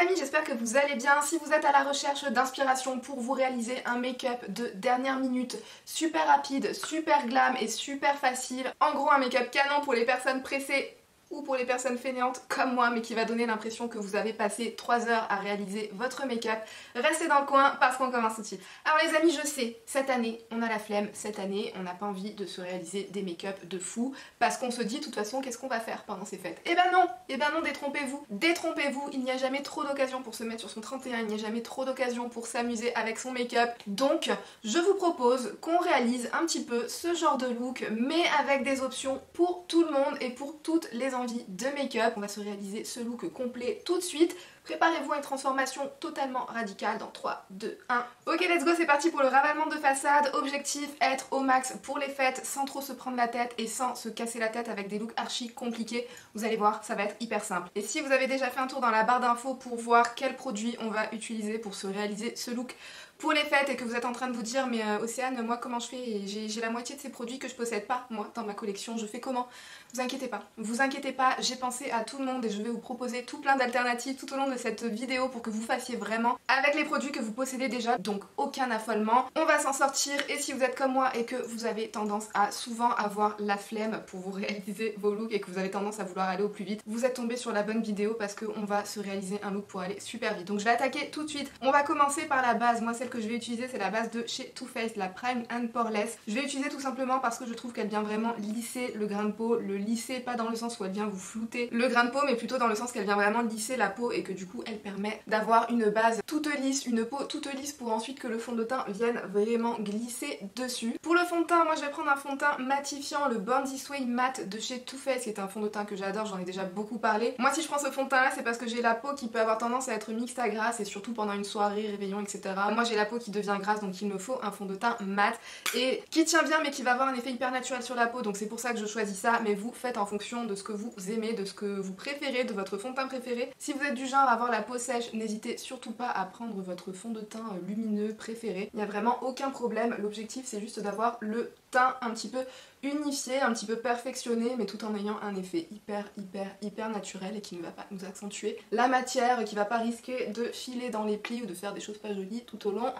amis, j'espère que vous allez bien. Si vous êtes à la recherche d'inspiration pour vous réaliser un make-up de dernière minute, super rapide, super glam et super facile, en gros un make-up canon pour les personnes pressées ou pour les personnes fainéantes comme moi, mais qui va donner l'impression que vous avez passé 3 heures à réaliser votre make-up, restez dans le coin parce qu'on commence tout de suite. Alors les amis, je sais, cette année on a la flemme, cette année on n'a pas envie de se réaliser des make-up de fou parce qu'on se dit de toute façon qu'est-ce qu'on va faire pendant ces fêtes. Eh ben non, détrompez-vous, il n'y a jamais trop d'occasion pour se mettre sur son 31, il n'y a jamais trop d'occasion pour s'amuser avec son make-up. Donc je vous propose qu'on réalise un petit peu ce genre de look mais avec des options pour tout le monde et pour toutes les envies de make-up. On va se réaliser ce look complet tout de suite. Préparez-vous à une transformation totalement radicale dans 3, 2, 1. Ok, let's go, c'est parti pour le ravalement de façade. Objectif, être au max pour les fêtes sans trop se prendre la tête et sans se casser la tête avec des looks archi compliqués. Vous allez voir, ça va être hyper simple. Et si vous avez déjà fait un tour dans la barre d'infos pour voir quels produits on va utiliser pour se réaliser ce look pour les fêtes et que vous êtes en train de vous dire mais Océane, moi comment je fais? J'ai la moitié de ces produits que je possède pas moi dans ma collection, je fais comment? Vous inquiétez pas, j'ai pensé à tout le monde et je vais vous proposer tout plein d'alternatives tout au long de cette vidéo pour que vous fassiez vraiment avec les produits que vous possédez déjà, donc aucun affolement, on va s'en sortir. Et si vous êtes comme moi et que vous avez tendance à souvent avoir la flemme pour vous réaliser vos looks et que vous avez tendance à vouloir aller au plus vite, vous êtes tombé sur la bonne vidéo parce qu'on va se réaliser un look pour aller super vite. Donc je vais attaquer tout de suite, on va commencer par la base. Moi celle que je vais utiliser c'est la base de chez Too Faced, la Prime and Poreless. Je vais l'utiliser tout simplement parce que je trouve qu'elle vient vraiment lisser le grain de peau, le lisser pas dans le sens où elle vient vous flouter le grain de peau mais plutôt dans le sens qu'elle vient vraiment lisser la peau et que du coup elle permet d'avoir une base toute lisse, une peau toute lisse pour ensuite que le fond de teint vienne vraiment glisser dessus. Pour le fond de teint, moi je vais prendre un fond de teint matifiant, le Born This Way Matte de chez Too Faced, qui est un fond de teint que j'adore, j'en ai déjà beaucoup parlé. Moi si je prends ce fond de teint là c'est parce que j'ai la peau qui peut avoir tendance à être mixte à grasse et surtout pendant une soirée, réveillon, etc. Moi j'ai la peau qui devient grasse donc il me faut un fond de teint mat et qui tient bien mais qui va avoir un effet hyper naturel sur la peau, donc c'est pour ça que je choisis ça. Mais vous faites en fonction de ce que vous aimez, de ce que vous préférez, de votre fond de teint préféré. Si vous êtes du genre à avoir la peau sèche, n'hésitez surtout pas à prendre votre fond de teint lumineux préféré, il n'y a vraiment aucun problème. L'objectif c'est juste d'avoir le teint un petit peu unifié, un petit peu perfectionné mais tout en ayant un effet hyper naturel et qui ne va pas nous accentuer la matière, qui va pas risquer de filer dans les plis ou de faire des choses pas jolies tout au long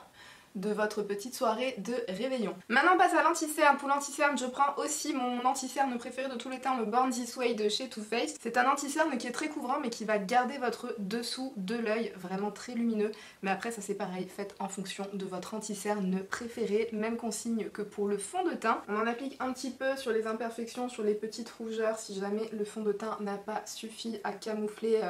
de votre petite soirée de réveillon. Maintenant on passe à l'anti-cerne. Pour l'anti-cerne je prends aussi mon anti-cerne préféré de tous les temps, le Born This Way de chez Too Faced. C'est un anti-cerne qui est très couvrant mais qui va garder votre dessous de l'œil vraiment très lumineux. Mais après ça c'est pareil, faites en fonction de votre anti-cerne préféré. Même consigne que pour le fond de teint. On en applique un petit peu sur les imperfections, sur les petites rougeurs si jamais le fond de teint n'a pas suffi à camoufler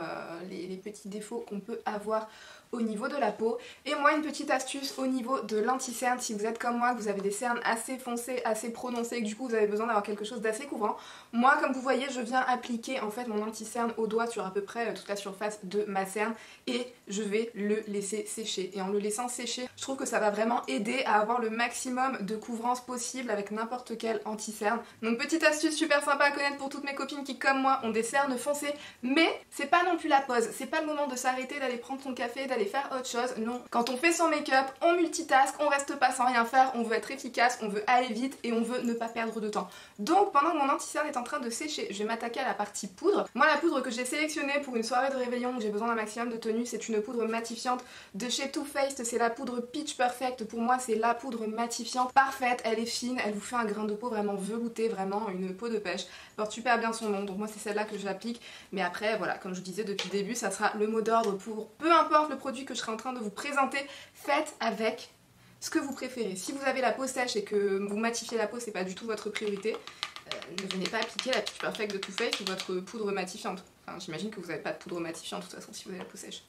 les petits défauts qu'on peut avoir au niveau de la peau. Et moi une petite astuce au niveau de l'anti-cerne, si vous êtes comme moi, que vous avez des cernes assez foncées, assez prononcées, et que du coup vous avez besoin d'avoir quelque chose d'assez couvrant, moi comme vous voyez je viens appliquer en fait mon anti-cerne au doigt sur à peu près toute la surface de ma cerne et je vais le laisser sécher. Et en le laissant sécher, je trouve que ça va vraiment aider à avoir le maximum de couvrance possible avec n'importe quel anti-cerne. Donc petite astuce super sympa à connaître pour toutes mes copines qui comme moi ont des cernes foncées, mais c'est pas non plus la pause, c'est pas le moment de s'arrêter, d'aller prendre son café, d'aller faire autre chose. Non, quand on fait son make-up, on multitask, on reste pas sans rien faire, on veut être efficace, on veut aller vite et on veut ne pas perdre de temps. Donc pendant que mon anti-cerne est en train de sécher, je vais m'attaquer à la partie poudre. Moi la poudre que j'ai sélectionnée pour une soirée de réveillon où j'ai besoin d'un maximum de tenue, c'est une poudre matifiante de chez Too Faced, c'est la poudre Pitch Perfect. Pour moi c'est la poudre matifiante parfaite, elle est fine, elle vous fait un grain de peau vraiment velouté, vraiment une peau de pêche, elle porte super bien son nom, donc moi c'est celle-là que j'applique. Mais après voilà, comme je vous disais depuis le début, ça sera le mot d'ordre pour peu importe le produit que je serai en train de vous présenter, faites avec ce que vous préférez. Si vous avez la peau sèche et que vous matifiez la peau, c'est pas du tout votre priorité, ne venez pas appliquer la Pitch Perfect de Too Faced ou votre poudre matifiante. Enfin, j'imagine que vous n'avez pas de poudre matifiante de toute façon si vous avez la peau sèche.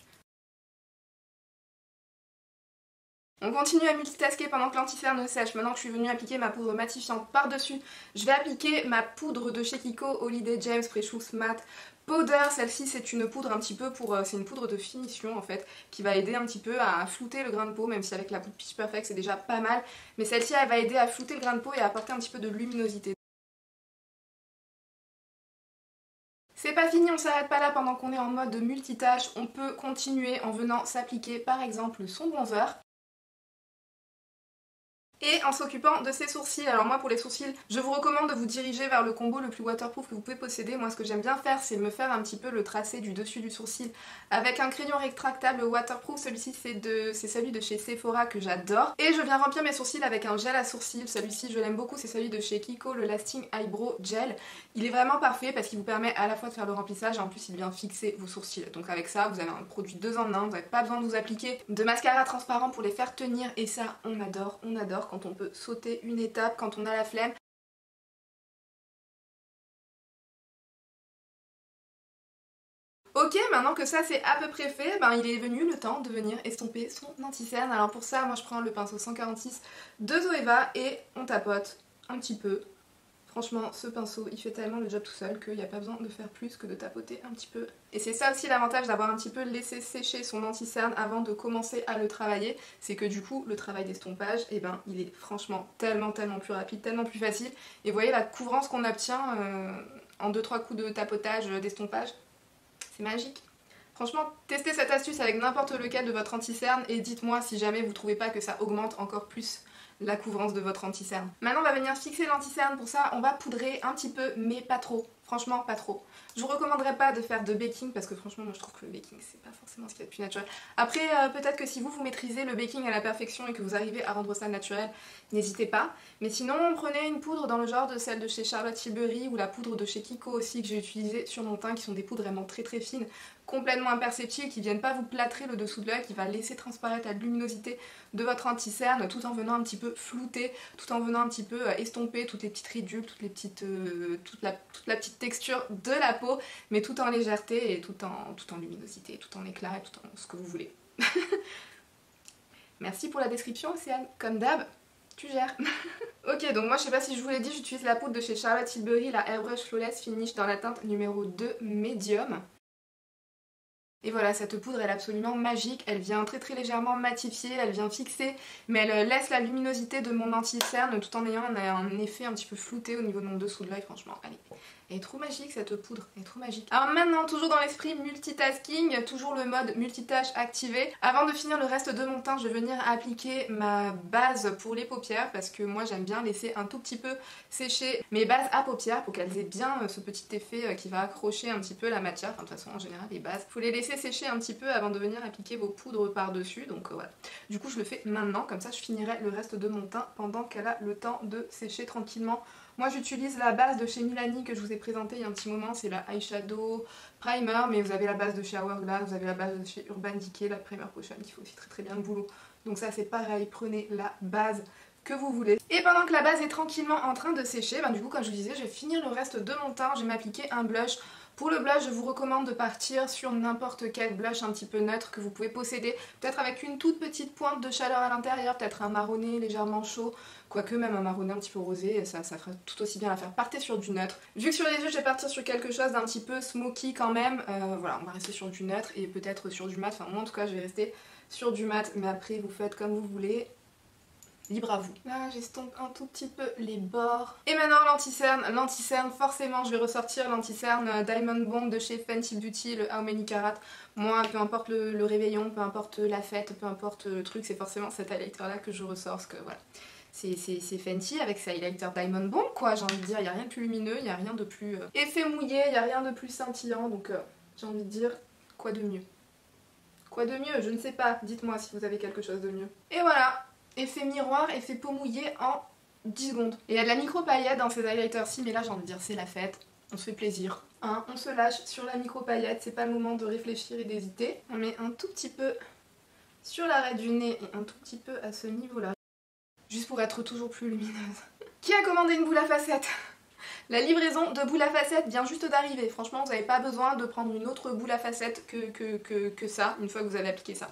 On continue à multitasker pendant que l'anti-cerne sèche. Maintenant que je suis venue appliquer ma poudre matifiante par-dessus, je vais appliquer ma poudre de chez Kiko Holiday James Precious Matte Powder. Celle-ci c'est une poudre un petit peu pour... c'est une poudre de finition en fait, qui va aider un petit peu à flouter le grain de peau, même si avec la poudre Pitch Perfect c'est déjà pas mal. Mais celle-ci elle va aider à flouter le grain de peau et à apporter un petit peu de luminosité. C'est pas fini, on s'arrête pas là pendant qu'on est en mode multitâche. On peut continuer en venant s'appliquer par exemple son bronzer. Et en s'occupant de ses sourcils, alors moi pour les sourcils, je vous recommande de vous diriger vers le combo le plus waterproof que vous pouvez posséder. Moi ce que j'aime bien faire, c'est me faire un petit peu le tracé du dessus du sourcil avec un crayon rétractable waterproof. Celui-ci c'est celui de chez Sephora que j'adore. Et je viens remplir mes sourcils avec un gel à sourcils. Celui-ci je l'aime beaucoup, c'est celui de chez Kiko, le Lasting Eyebrow Gel. Il est vraiment parfait parce qu'il vous permet à la fois de faire le remplissage et en plus il vient fixer vos sourcils. Donc avec ça, vous avez un produit 2 en 1, vous n'avez pas besoin de vous appliquer de mascara transparent pour les faire tenir. Et ça, on adore quand on peut sauter une étape, quand on a la flemme. Ok, maintenant que ça c'est à peu près fait, ben il est venu le temps de venir estomper son anti-cerne. Alors pour ça, moi je prends le pinceau 146 de Zoeva et on tapote un petit peu. Franchement, ce pinceau, il fait tellement le job tout seul qu'il n'y a pas besoin de faire plus que de tapoter un petit peu. Et c'est ça aussi l'avantage d'avoir un petit peu laissé sécher son anti-cerne avant de commencer à le travailler. C'est que du coup, le travail d'estompage, eh ben, il est franchement tellement plus rapide, tellement plus facile. Et vous voyez la couvrance qu'on obtient en 2-3 coups de tapotage, d'estompage, c'est magique. Franchement, testez cette astuce avec n'importe lequel de votre anti-cerne et dites-moi si jamais vous trouvez pas que ça augmente encore plus la couvrance de votre anti-cerne. Maintenant on va venir fixer l'anti-cerne. Pour ça on va poudrer un petit peu mais pas trop, franchement pas trop. Je vous recommanderais pas de faire de baking parce que franchement moi je trouve que le baking c'est pas forcément ce qu'il y a de plus naturel. Après peut-être que si vous maîtrisez le baking à la perfection et que vous arrivez à rendre ça naturel, n'hésitez pas. Mais sinon prenez une poudre dans le genre de celle de chez Charlotte Tilbury ou la poudre de chez Kiko aussi que j'ai utilisée sur mon teint, qui sont des poudres vraiment très fines, complètement imperceptibles, qui viennent pas vous plâtrer le dessous de l'œil, qui va laisser transparaître la luminosité de votre anti-cerne tout en venant un petit peu flouter, tout en venant un petit peu estomper toutes les petites ridules, toutes les petites, toute la petite texture de la peau, mais tout en légèreté et tout en luminosité, tout en éclat et tout en ce que vous voulez. Merci pour la description Océane, comme d'hab, tu gères. Ok, donc moi je sais pas si je vous l'ai dit, j'utilise la poudre de chez Charlotte Tilbury, la Airbrush Flawless Finish dans la teinte numéro 2 Medium. Et voilà, cette poudre elle est absolument magique, elle vient très légèrement matifier, elle vient fixer, mais elle laisse la luminosité de mon anti-cerne tout en ayant un effet un petit peu flouté au niveau de mon dessous de l'œil, franchement, allez. Elle est trop magique cette poudre, elle est trop magique. Alors maintenant, toujours dans l'esprit multitasking, toujours le mode multitâche activé. Avant de finir le reste de mon teint, je vais venir appliquer ma base pour les paupières parce que moi j'aime bien laisser un tout petit peu sécher mes bases à paupières pour qu'elles aient bien ce petit effet qui va accrocher un petit peu la matière. Enfin de toute façon en général les bases, faut les laisser sécher un petit peu avant de venir appliquer vos poudres par dessus, donc voilà. Du coup je le fais maintenant, comme ça je finirai le reste de mon teint pendant qu'elle a le temps de sécher tranquillement. Moi j'utilise la base de chez Milani que je vous ai présentée il y a un petit moment, c'est la Eyeshadow Primer, mais vous avez la base de chez Hourglass, vous avez la base de chez Urban Decay, la Primer Potion qui fait aussi très bien le boulot. Donc ça c'est pareil, prenez la base que vous voulez. Et pendant que la base est tranquillement en train de sécher, du coup comme je vous disais, je vais finir le reste de mon teint, je vais m'appliquer un blush. Pour le blush, je vous recommande de partir sur n'importe quel blush un petit peu neutre que vous pouvez posséder, peut-être avec une toute petite pointe de chaleur à l'intérieur, peut-être un marronné légèrement chaud, quoique même un marronné un petit peu rosé, ça fera tout aussi bien l'affaire. Partez sur du neutre. Vu que sur les yeux, je vais partir sur quelque chose d'un petit peu smoky quand même, voilà, on va rester sur du neutre et peut-être sur du mat, enfin moi en tout cas je vais rester sur du mat, mais après vous faites comme vous voulez. Libre à vous. Là j'estompe un tout petit peu les bords. Et maintenant l'anti-cerne, forcément je vais ressortir l'anti-cerne Diamond Bond de chez Fenty Beauty, le How Many Carat. Moi peu importe le réveillon, peu importe la fête, peu importe le truc, c'est forcément cet highlighter là que je ressors, parce que voilà. C'est Fenty avec sa highlighter Diamond Bond quoi, j'ai envie de dire, il n'y a rien de plus lumineux, il n'y a rien de plus effet mouillé, il n'y a rien de plus scintillant, donc j'ai envie de dire quoi de mieux. Quoi de mieux? Je ne sais pas, dites-moi si vous avez quelque chose de mieux. Et voilà, effet miroir, effet peau mouillée en 10 secondes. Et il y a de la micro paillette dans ces highlighters-ci, mais là j'ai envie de dire c'est la fête, on se fait plaisir. Hein, on se lâche sur la micro paillette, c'est pas le moment de réfléchir et d'hésiter. On met un tout petit peu sur l'arrêt du nez et un tout petit peu à ce niveau-là. Juste pour être toujours plus lumineuse. Qui a commandé une boule à facettes? La livraison de boule à facettes vient juste d'arriver. Franchement, vous n'avez pas besoin de prendre une autre boule à facettes que ça, une fois que vous avez appliqué ça.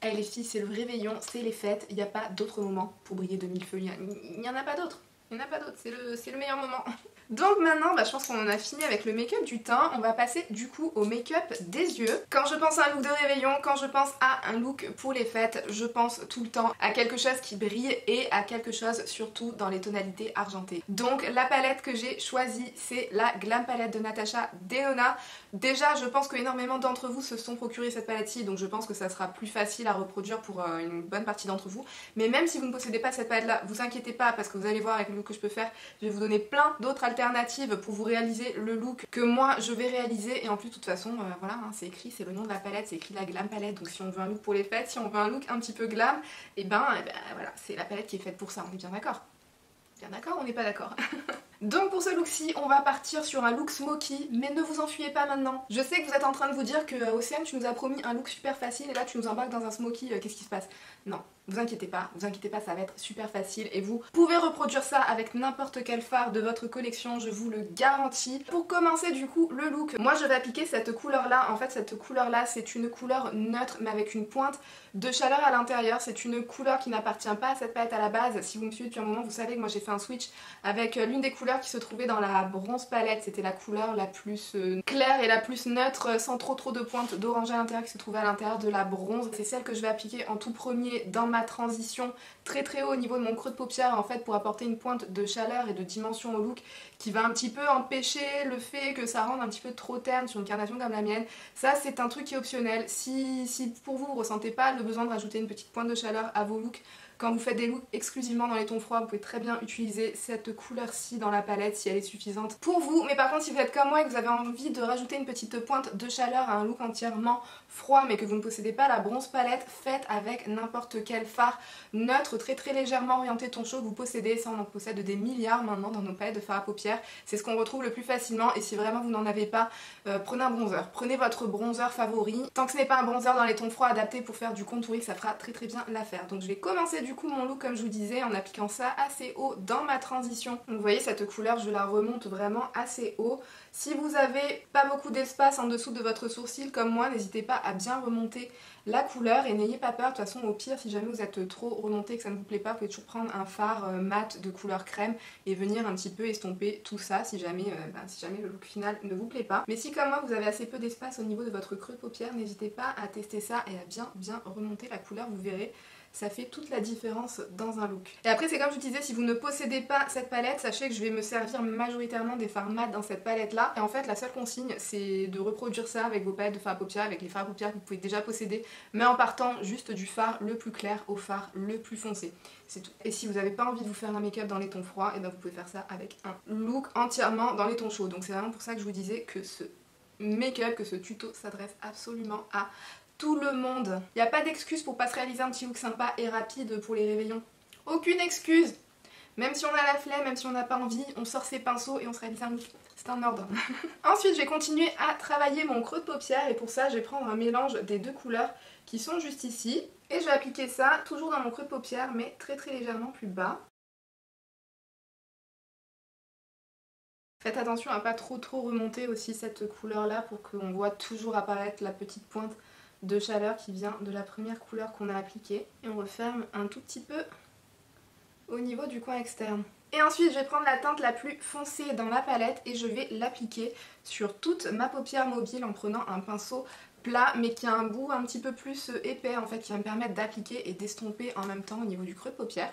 Eh les filles, c'est le réveillon, c'est les fêtes, il n'y a pas d'autre moment pour briller de mille feux. Il n'y en a pas d'autre. Il n'y en a pas d'autre, c'est le meilleur moment. Donc maintenant, je pense qu'on en a fini avec le make-up du teint. On va passer du coup au make-up des yeux. Quand je pense à un look de réveillon, quand je pense à un look pour les fêtes, je pense tout le temps à quelque chose qui brille et à quelque chose surtout dans les tonalités argentées. Donc la palette que j'ai choisie, c'est la Glam Palette de Natasha Denona. Déjà, je pense que énormément d'entre vous se sont procuré cette palette-ci, donc je pense que ça sera plus facile à reproduire pour une bonne partie d'entre vous. Mais même si vous ne possédez pas cette palette-là, vous inquiétez pas parce que vous allez voir avec le look que je peux faire, je vais vous donner plein d'autres alternatives pour vous réaliser le look que moi je vais réaliser. Et en plus de toute façon voilà hein, c'est écrit, c'est le nom de la palette, c'est écrit la Glam Palette. Donc si on veut un look pour les fêtes, si on veut un look un petit peu glam, et voilà, c'est la palette qui est faite pour ça, on est bien d'accord? Bien d'accord, on n'est pas d'accord. Donc pour ce look-ci, on va partir sur un look smoky, mais ne vous enfuyez pas maintenant. Je sais que vous êtes en train de vous dire que Océane, tu nous as promis un look super facile et là tu nous embarques dans un smoky, qu'est-ce qui se passe? Non, vous inquiétez pas, ça va être super facile et vous pouvez reproduire ça avec n'importe quel fard de votre collection, je vous le garantis. Pour commencer du coup le look, moi je vais appliquer cette couleur là. En fait cette couleur là c'est une couleur neutre mais avec une pointe de chaleur à l'intérieur. C'est une couleur qui n'appartient pas à cette palette à la base. Si vous me suivez depuis un moment, vous savez que moi j'ai fait un switch avec l'une des couleurs qui se trouvait dans la bronze palette. C'était la couleur la plus claire et la plus neutre sans trop de pointes d'orange à l'intérieur qui se trouvait à l'intérieur de la bronze. C'est celle que je vais appliquer en tout premier dans ma transition très haut au niveau de mon creux de paupière en fait pour apporter une pointe de chaleur et de dimension au look qui va un petit peu empêcher le fait que ça rende un petit peu trop terne sur une carnation comme la mienne. Ça c'est un truc qui est optionnel. Si pour vous ressentez pas le besoin de rajouter une petite pointe de chaleur à vos looks, quand vous faites des looks exclusivement dans les tons froids, vous pouvez très bien utiliser cette couleur-ci dans la palette si elle est suffisante pour vous. Mais par contre, si vous êtes comme moi et que vous avez envie de rajouter une petite pointe de chaleur à un look entièrement froid mais que vous ne possédez pas la bronze palette, faites avec n'importe quel fard neutre, très légèrement orienté ton chaud que vous possédez. Ça, on en possède des milliards maintenant dans nos palettes de fard à paupières. C'est ce qu'on retrouve le plus facilement et si vraiment vous n'en avez pas, prenez un bronzer. Prenez votre bronzer favori. Tant que ce n'est pas un bronzer dans les tons froids adapté pour faire du contouring, ça fera très bien l'affaire. Donc je vais commencer du coup mon look comme je vous disais en appliquant ça assez haut dans ma transition. Donc vous voyez cette couleur, je la remonte vraiment assez haut. Si vous avez pas beaucoup d'espace en dessous de votre sourcil comme moi, n'hésitez pas à bien remonter la couleur et n'ayez pas peur. De toute façon au pire si jamais vous êtes trop remonté et que ça ne vous plaît pas, vous pouvez toujours prendre un fard mat de couleur crème et venir un petit peu estomper tout ça si jamais le look final ne vous plaît pas. Mais si comme moi vous avez assez peu d'espace au niveau de votre creux de paupière, n'hésitez pas à tester ça et à bien remonter la couleur, vous verrez. Ça fait toute la différence dans un look. Et après c'est comme je vous disais, si vous ne possédez pas cette palette, sachez que je vais me servir majoritairement des fards mat dans cette palette là. Et en fait la seule consigne c'est de reproduire ça avec vos palettes de fard à paupières, avec les fards à paupières que vous pouvez déjà posséder, mais en partant juste du fard le plus clair au fard le plus foncé. C'est tout. Et si vous n'avez pas envie de vous faire un make-up dans les tons froids, et ben vous pouvez faire ça avec un look entièrement dans les tons chauds. Donc c'est vraiment pour ça que je vous disais que ce make-up, que ce tuto s'adresse absolument à tout le monde. Il n'y a pas d'excuse pour pas se réaliser un petit look sympa et rapide pour les réveillons. Aucune excuse. Même si on a la flemme, même si on n'a pas envie, on sort ses pinceaux et on se réalise un look. C'est un ordre. Ensuite, je vais continuer à travailler mon creux de paupière et pour ça, je vais prendre un mélange des deux couleurs qui sont juste ici. Et je vais appliquer ça toujours dans mon creux de paupière, mais très légèrement plus bas. Faites attention à pas trop remonter aussi cette couleur là pour qu'on voit toujours apparaître la petite pointe de chaleur qui vient de la première couleur qu'on a appliquée. Et on referme un tout petit peu au niveau du coin externe. Et ensuite je vais prendre la teinte la plus foncée dans la palette et je vais l'appliquer sur toute ma paupière mobile en prenant un pinceau plat mais qui a un bout un petit peu plus épais en fait, qui va me permettre d'appliquer et d'estomper en même temps au niveau du creux de paupière.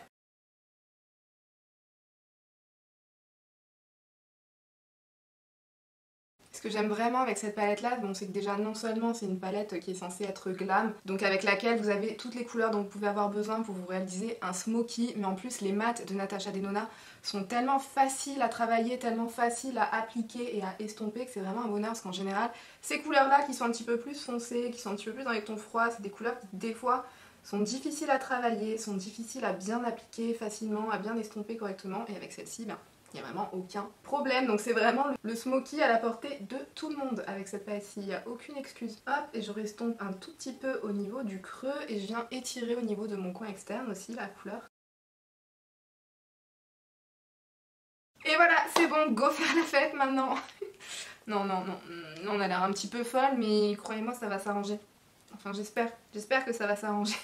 Ce que j'aime vraiment avec cette palette là, c'est que déjà non seulement c'est une palette qui est censée être glam, donc avec laquelle vous avez toutes les couleurs dont vous pouvez avoir besoin pour vous réaliser un smoky, mais en plus les mats de Natasha Denona sont tellement faciles à travailler, tellement faciles à appliquer et à estomper que c'est vraiment un bonheur parce qu'en général ces couleurs là qui sont un petit peu plus foncées, qui sont un petit peu plus dans les tons froids, c'est des couleurs qui des fois sont difficiles à travailler, sont difficiles à bien appliquer facilement, à bien estomper correctement et avec celle-ci, il n'y a vraiment aucun problème. Donc c'est vraiment le smoky à la portée de tout le monde avec cette palette-ci, il n'y a aucune excuse. Hop, et je restompe un tout petit peu au niveau du creux et je viens étirer au niveau de mon coin externe aussi la couleur. Et voilà, c'est bon, go faire la fête maintenant. Non, on a l'air un petit peu folle, mais croyez-moi ça va s'arranger. Enfin j'espère que ça va s'arranger.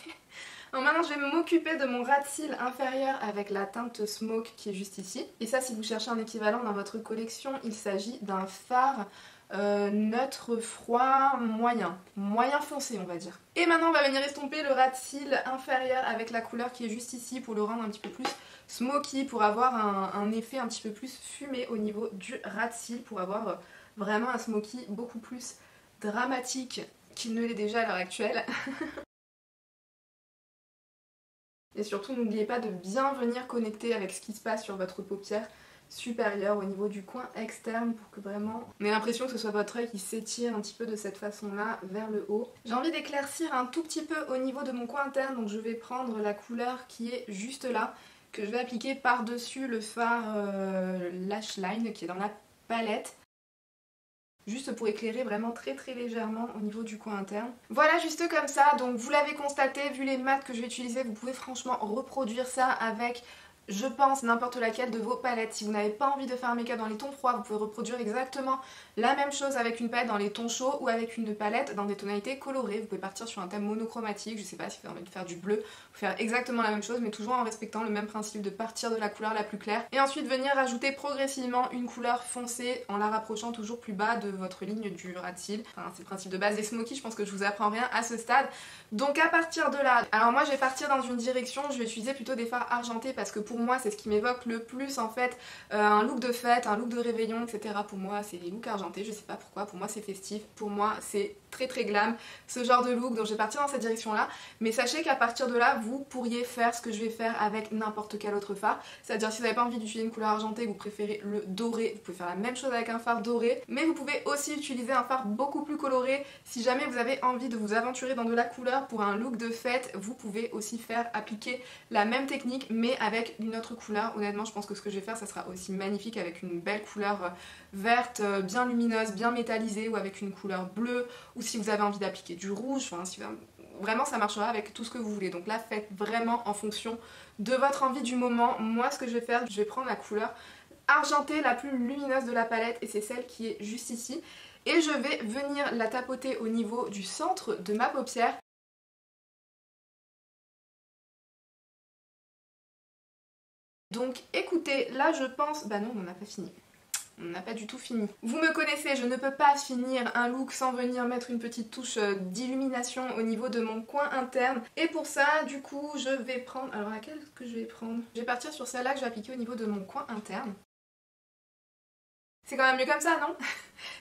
Alors maintenant je vais m'occuper de mon ras de cils inférieur avec la teinte Smoke qui est juste ici. Et ça, si vous cherchez un équivalent dans votre collection, il s'agit d'un fard neutre froid moyen foncé on va dire. Et maintenant on va venir estomper le ras de cils inférieur avec la couleur qui est juste ici pour le rendre un petit peu plus smoky, pour avoir un effet un petit peu plus fumé au niveau du ras de cils, pour avoir vraiment un smoky beaucoup plus dramatique qu'il ne l'est déjà à l'heure actuelle. Et surtout n'oubliez pas de bien venir connecter avec ce qui se passe sur votre paupière supérieure au niveau du coin externe pour que vraiment on ait l'impression que ce soit votre œil qui s'étire un petit peu de cette façon là vers le haut. J'ai envie d'éclaircir un tout petit peu au niveau de mon coin interne, donc je vais prendre la couleur qui est juste là, que je vais appliquer par-dessus le fard Lash Line qui est dans la palette. Juste pour éclairer vraiment très légèrement au niveau du coin interne. Voilà, juste comme ça, donc vous l'avez constaté, vu les mats que je vais utiliser, vous pouvez franchement reproduire ça avec, je pense, n'importe laquelle de vos palettes. Si vous n'avez pas envie de faire un make-up dans les tons froids, vous pouvez reproduire exactement la même chose avec une palette dans les tons chauds ou avec une palette dans des tonalités colorées. Vous pouvez partir sur un thème monochromatique, je sais pas si vous avez envie de faire du bleu, vous faire exactement la même chose mais toujours en respectant le même principe de partir de la couleur la plus claire et ensuite venir rajouter progressivement une couleur foncée en la rapprochant toujours plus bas de votre ligne du ras de cils. Enfin, c'est le principe de base des smokies, je pense que je vous apprends rien à ce stade. Donc à partir de là, alors moi je vais partir dans une direction, je vais utiliser plutôt des fards argentés parce que pour moi c'est ce qui m'évoque le plus en fait un look de fête, un look de réveillon, etc. Pour moi c'est les looks argentés, je sais pas pourquoi, pour moi c'est festif, pour moi c'est très glam, ce genre de look, donc je vais partir dans cette direction là, mais sachez qu'à partir de là vous pourriez faire ce que je vais faire avec n'importe quel autre fard, c'est-à-dire si vous n'avez pas envie d'utiliser une couleur argentée, vous préférez le doré, vous pouvez faire la même chose avec un fard doré, mais vous pouvez aussi utiliser un fard beaucoup plus coloré si jamais vous avez envie de vous aventurer dans de la couleur pour un look de fête. Vous pouvez aussi faire appliquer la même technique mais avec une autre couleur. Honnêtement je pense que ce que je vais faire ça sera aussi magnifique avec une belle couleur verte, bien lumineuse, bien métallisée, ou avec une couleur bleue, ou si vous avez envie d'appliquer du rouge, enfin si vous... vraiment ça marchera avec tout ce que vous voulez. Donc là faites vraiment en fonction de votre envie du moment. Moi ce que je vais faire, je vais prendre la couleur argentée la plus lumineuse de la palette et c'est celle qui est juste ici. Et je vais venir la tapoter au niveau du centre de ma paupière. Donc écoutez, là je pense... Bah non, on n'a pas fini. On n'a pas du tout fini. Vous me connaissez, je ne peux pas finir un look sans venir mettre une petite touche d'illumination au niveau de mon coin interne. Et pour ça, du coup, je vais prendre... Alors laquelle est-ce que je vais prendre? Je vais partir sur celle-là que je vais appliquer au niveau de mon coin interne. C'est quand même mieux comme ça, non?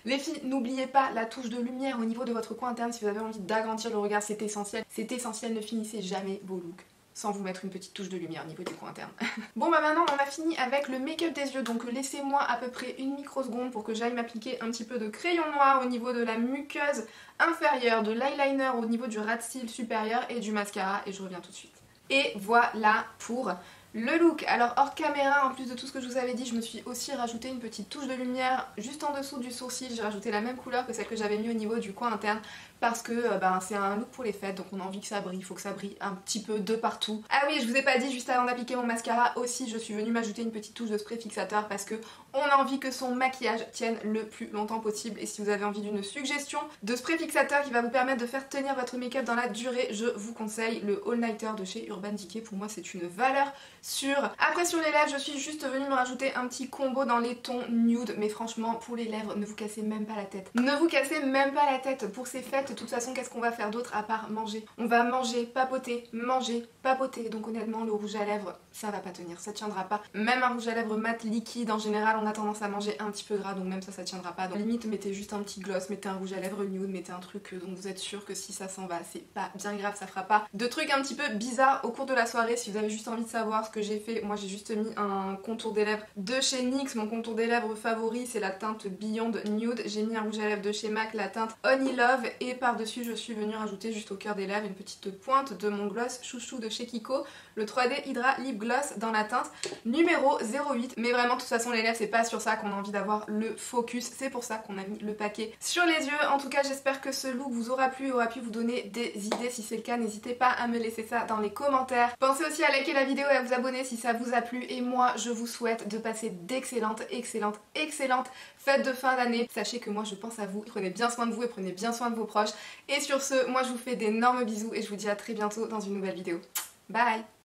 Les filles, n'oubliez pas la touche de lumière au niveau de votre coin interne si vous avez envie d'agrandir le regard, c'est essentiel. C'est essentiel, ne finissez jamais vos looks sans vous mettre une petite touche de lumière au niveau du coin interne. Bon bah maintenant on a fini avec le make-up des yeux, donc laissez-moi à peu près une microseconde pour que j'aille m'appliquer un petit peu de crayon noir au niveau de la muqueuse inférieure, de l'eyeliner au niveau du ras de cils supérieur et du mascara et je reviens tout de suite. Et voilà pour le look. Alors hors caméra, en plus de tout ce que je vous avais dit, je me suis aussi rajouté une petite touche de lumière juste en dessous du sourcil. J'ai rajouté la même couleur que celle que j'avais mis au niveau du coin interne parce que c'est un look pour les fêtes, donc on a envie que ça brille, il faut que ça brille un petit peu de partout. Ah oui, je vous ai pas dit, juste avant d'appliquer mon mascara aussi, je suis venue m'ajouter une petite touche de spray fixateur parce que on a envie que son maquillage tienne le plus longtemps possible. Et si vous avez envie d'une suggestion de spray fixateur qui va vous permettre de faire tenir votre make-up dans la durée, je vous conseille le All Nighter de chez Urban Decay. Pour moi c'est une valeur sûre. Après sur les lèvres, je suis juste venue me rajouter un petit combo dans les tons nude, mais franchement pour les lèvres, ne vous cassez même pas la tête. Ne vous cassez même pas la tête pour ces fêtes. De toute façon, qu'est-ce qu'on va faire d'autre à part manger? On va manger, papoter, manger, papoter. Donc honnêtement, le rouge à lèvres, ça va pas tenir, ça tiendra pas. Même un rouge à lèvres mat liquide, en général, on a tendance à manger un petit peu gras, donc même ça tiendra pas. Donc limite, mettez juste un petit gloss, mettez un rouge à lèvres nude, mettez un truc dont vous êtes sûr que si ça s'en va, c'est pas bien grave, ça fera pas de trucs un petit peu bizarres au cours de la soirée. Si vous avez juste envie de savoir ce que j'ai fait, moi j'ai juste mis un contour des lèvres de chez NYX. Mon contour des lèvres favori, c'est la teinte Beyond Nude. J'ai mis un rouge à lèvres de chez MAC, la teinte Honey Love, et par-dessus je suis venue rajouter juste au cœur des lèvres une petite pointe de mon gloss chouchou de chez Kiko, le 3D Hydra Lip Gloss dans la teinte numéro 08. Mais vraiment de toute façon les lèvres, c'est pas sur ça qu'on a envie d'avoir le focus, c'est pour ça qu'on a mis le paquet sur les yeux. En tout cas j'espère que ce look vous aura plu, aura pu vous donner des idées. Si c'est le cas, n'hésitez pas à me laisser ça dans les commentaires. Pensez aussi à liker la vidéo et à vous abonner si ça vous a plu, et moi je vous souhaite de passer d'excellentes fêtes de fin d'année. Sachez que moi je pense à vous, prenez bien soin de vous et prenez bien soin de vos proches. Et sur ce, moi je vous fais d'énormes bisous et je vous dis à très bientôt dans une nouvelle vidéo. Bye!